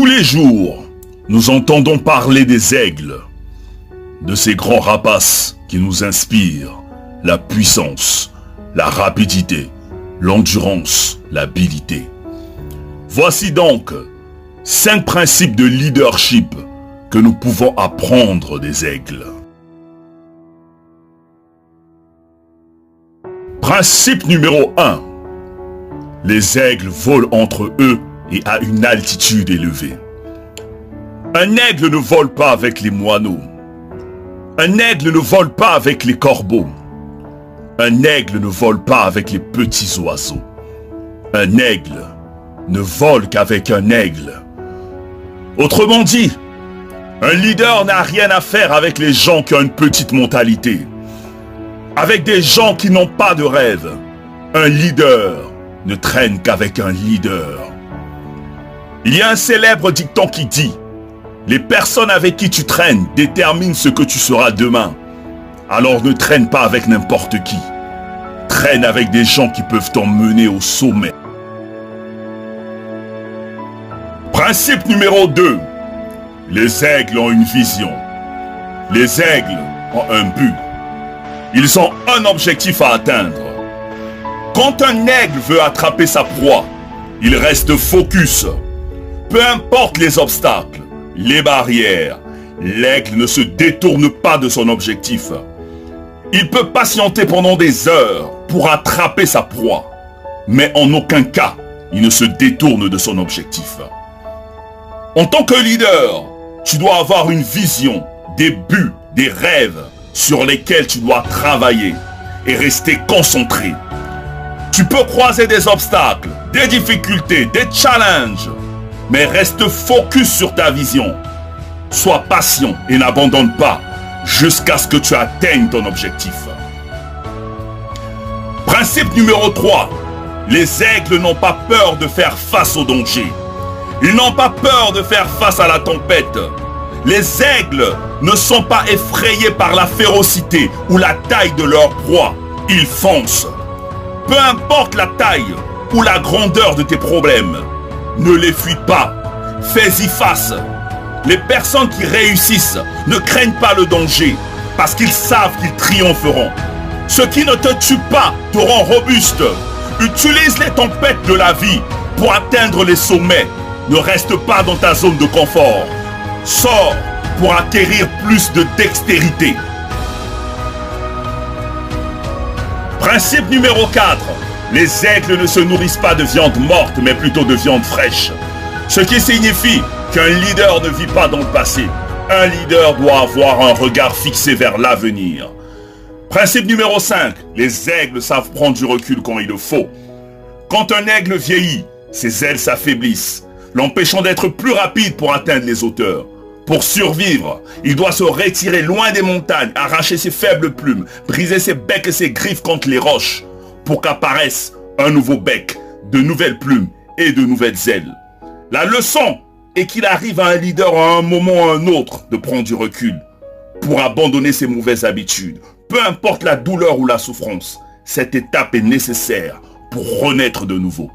Tous les jours, nous entendons parler des aigles, de ces grands rapaces qui nous inspirent la puissance, la rapidité, l'endurance, l'habileté. Voici donc 5 principes de leadership que nous pouvons apprendre des aigles. Principe numéro 1. Les aigles volent entre eux et à une altitude élevée. Un aigle ne vole pas avec les moineaux. Un aigle ne vole pas avec les corbeaux. Un aigle ne vole pas avec les petits oiseaux. Un aigle ne vole qu'avec un aigle. Autrement dit, un leader n'a rien à faire avec les gens qui ont une petite mentalité. Avec des gens qui n'ont pas de rêve. Un leader ne traîne qu'avec un leader. Il y a un célèbre dicton qui dit « Les personnes avec qui tu traînes déterminent ce que tu seras demain. Alors ne traîne pas avec n'importe qui. Traîne avec des gens qui peuvent t'emmener au sommet. » Principe numéro 2. Les aigles ont une vision. Les aigles ont un but. Ils ont un objectif à atteindre. Quand un aigle veut attraper sa proie, il reste focus. Peu importe les obstacles, les barrières, l'aigle ne se détourne pas de son objectif. Il peut patienter pendant des heures pour attraper sa proie, mais en aucun cas, il ne se détourne de son objectif. En tant que leader, tu dois avoir une vision, des buts, des rêves sur lesquels tu dois travailler et rester concentré. Tu peux croiser des obstacles, des difficultés, des challenges, mais reste focus sur ta vision. Sois patient et n'abandonne pas jusqu'à ce que tu atteignes ton objectif. Principe numéro 3. Les aigles n'ont pas peur de faire face au danger. Ils n'ont pas peur de faire face à la tempête. Les aigles ne sont pas effrayés par la férocité ou la taille de leur proie. Ils foncent. Peu importe la taille ou la grandeur de tes problèmes, ne les fuis pas. Fais-y face. Les personnes qui réussissent ne craignent pas le danger parce qu'ils savent qu'ils triompheront. Ceux qui ne te tuent pas te rendent robuste. Utilise les tempêtes de la vie pour atteindre les sommets. Ne reste pas dans ta zone de confort. Sors pour acquérir plus de dextérité. Principe numéro 4. Les aigles ne se nourrissent pas de viande morte, mais plutôt de viande fraîche. Ce qui signifie qu'un leader ne vit pas dans le passé. Un leader doit avoir un regard fixé vers l'avenir. Principe numéro 5. Les aigles savent prendre du recul quand il le faut. Quand un aigle vieillit, ses ailes s'affaiblissent, l'empêchant d'être plus rapide pour atteindre les hauteurs. Pour survivre, il doit se retirer loin des montagnes, arracher ses faibles plumes, briser ses becs et ses griffes contre les roches, pour qu'apparaisse un nouveau bec, de nouvelles plumes et de nouvelles ailes. La leçon est qu'il arrive à un leader à un moment ou à un autre de prendre du recul, pour abandonner ses mauvaises habitudes. Peu importe la douleur ou la souffrance, cette étape est nécessaire pour renaître de nouveau.